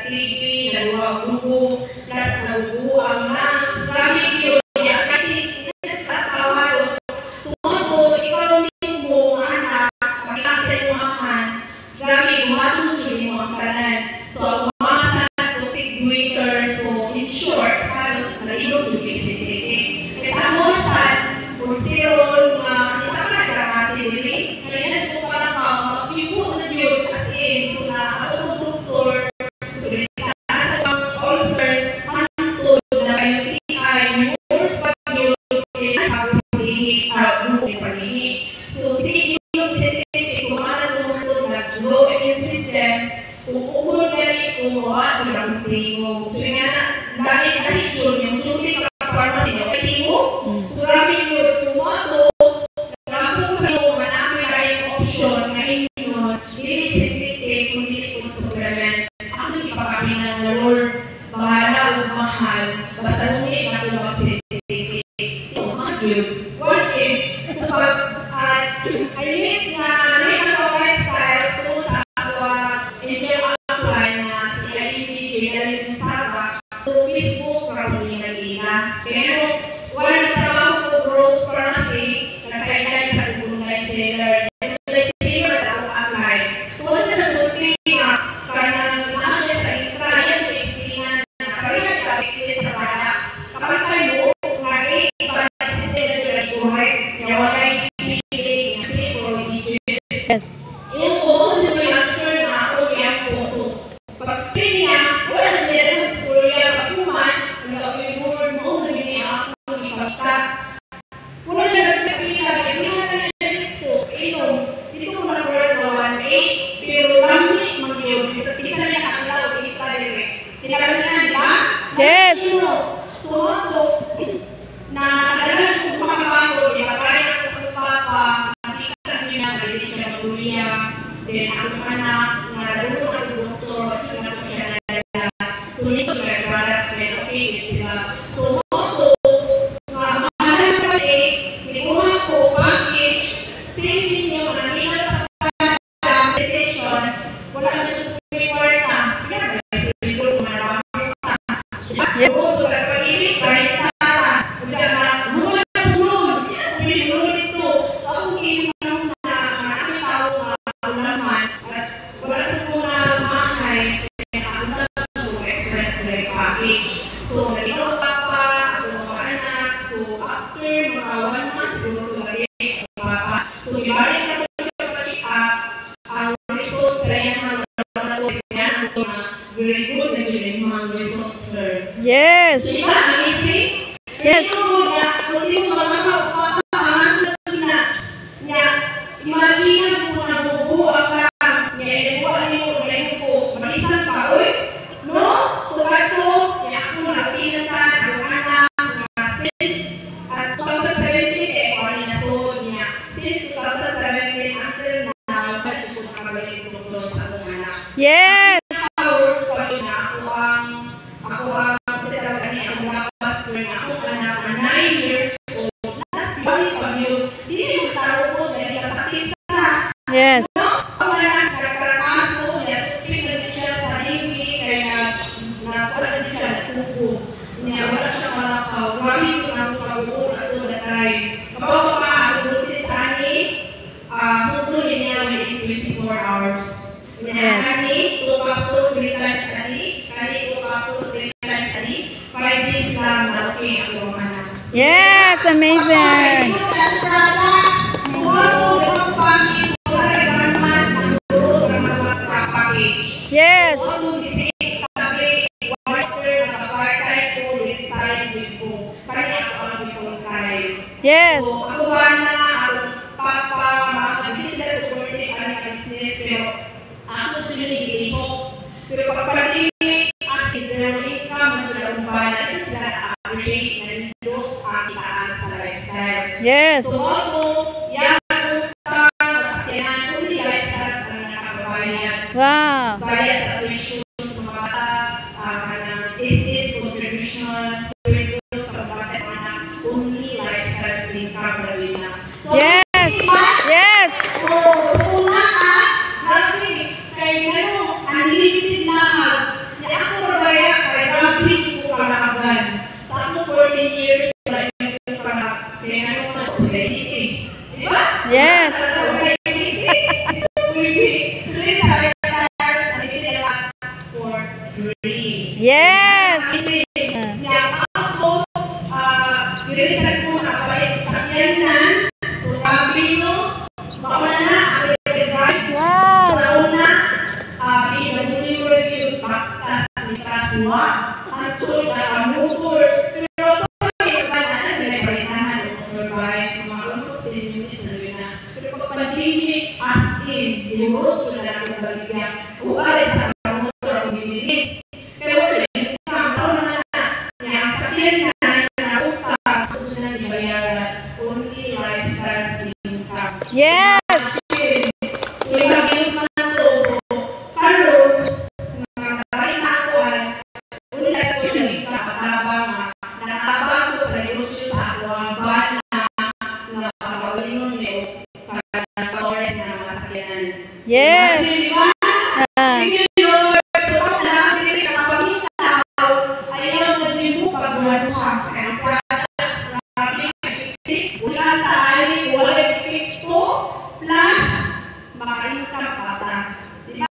TV, nagwabugo, plus nagugo ang lungs, grabe yun, diabetes, halos. So, ikaw mismo, anak, makita sa iyong amahan, grabe, umatong siya mo ang kanan. So, ang mga sa toxic breaker, so, in short, halos nalilog yung basic. Kaya sa mga saan, kung zero, isa ka na kasi, ganyan ko pala pa, mapipo na yun, as in, so na, ako doktor, so, sa ulcer, hantod na yung TI, yung worst pag yun, sa paghingi. So, sige, yung scientific, kung hantod na low immune system, kung ukulod na rin, kung mawa, silang tingog. So, nga na, dahil yun, yung duty ka pharmacy, yung tingog, so, grabe yun, sumato, nakapo sa iyo, manami tayong option na inon, hindi scientific, kung hindi kung supplement. Ako yung ipakabinan na Lord, bahala o mahal, basta ngunit na kung mag-scientific. Ito, mahal yun. What if, so pag, I meet ako lifestyles kung sa enjoy apply na si IMDJ na rin sa Facebook, probably nag-ina. Kaya nung, wala nagtrabaho ko Rose Pharmacy, nag-sideline sa online seller. Online seller sa akong apply. So, kasi nasulti nga, kaya na siya sa trial to experience na parang experience sa products. Kapag tayo, nga para system na siya correct, kaya wala yung ibigay na safe or digits. Yes. Yung po, siya may answer na ako niya po. So, pag-screen niya, wala na siya ng istorya, pag-uman, yung word mo, naging niya ako, ipagta. Wala siya nagsaklina, hindi mo na niya so, hindi ko muna ko na 1-8, pero marami mag-yun. Isa niya kakalaw, hindi pa rin eh. Tinarami na, di ba? Yes! So, ako, na nakadalas kong makakabago, di ba? Kaya ako sa papa, nakikita niya na galit siya mag-uliya. Then, ang anak, na narunod ang doktor, at yung ako siya nalala. So, nito siya products, may okay, sila. So, ako, mahalan ka hindi ko ako, package, same ninyo, naminag sa presentation, wala kami sa reward na. Kaya ba, sa reward, manabakit na. Yes. So, pag-ibig, kahit tara, lumad ang bulod, pwede bulod ito. So, ako, hindi mo na maraming tao ulaman, at wala ko na mahay, kaya ako na express ray package. So, naginoon pa ako mga anak. So, after mga 1 month, siguro ito kayo papa. So, ibalik na ito yung check up. Ang results sa yan mga ito na very good na dyan mga results, sir. Yes. So, diba, amazing? Yes. Kung di mo makakapahangan na niya, imagine mo na bubuo ang class niya, inubuan niyo, ngayon po, malisan ka, oy? No? So, bato, niya ako napinasan, ang anak, mga since 2017, wala na so niya. Since 2017, until now, ba't ko nakabalik ko doktor sa akong anak? Yes. Hours pa yun na ako ang kasi talaga niya, ang blockbuster na akong anak na 9 years old. Tapos, balik pa yun, hindi mo taro po, dahil kasakit sa Yes. no? Ang anak, sa nagkakaso, niya, suspend na din siya sa hindi, kaya wala na din siya nagsuko. Niya, wala siya malakaw. Grabe siya na pag-uul at doon na tayo. Kabawa pa, ang lusin sa ani, huto niya within 24 hours. Niya, kani, 2 capsule 3 times a day, kani, 2 capsule 3 times a day, 5 days lang na okay ang mga anak. Yes, amazing. Yes. Yes. So, ako ba na, ako papa, makakabili sila sa supportive business, pero ako ito yung nilihok. Pero pagpag-limit, as zero income, sila umbala, ito sila na-appreciate na nito ang itaan sa lifestyles. Yes. So, ako, yan ang utang, masakyanan, kundi lifestyles na nakakabayan. Wow. Bayad sa tuition sa mga bata, kanang is contribution, surplus sa bata, mga only lifestyles income na rin na. So, Yes. Yes. So, grabe, kaya ngayon, unlimited lahat. siwa. Antod na kamotor. Pero ito ba na sila palitahan ng motor bike, mga almost 10 minutes na rin na. Pero pag pandemic, as in, liurot sila na akong baligya. Uwari sa motor ang bibili. Pero wala, ang taon naman na, ang sakyan na utang, ito sila dibayaran, only lifestyle income. Yes. Yung nag-use na ito, so, karoon, nakabalita ako ay, una sa ito yung kapatabang, nakabang ko sa negosyo sa ako, ang bana, na pagkawalingon yung pag-torres na mga sakyanan. Yes. Di ba?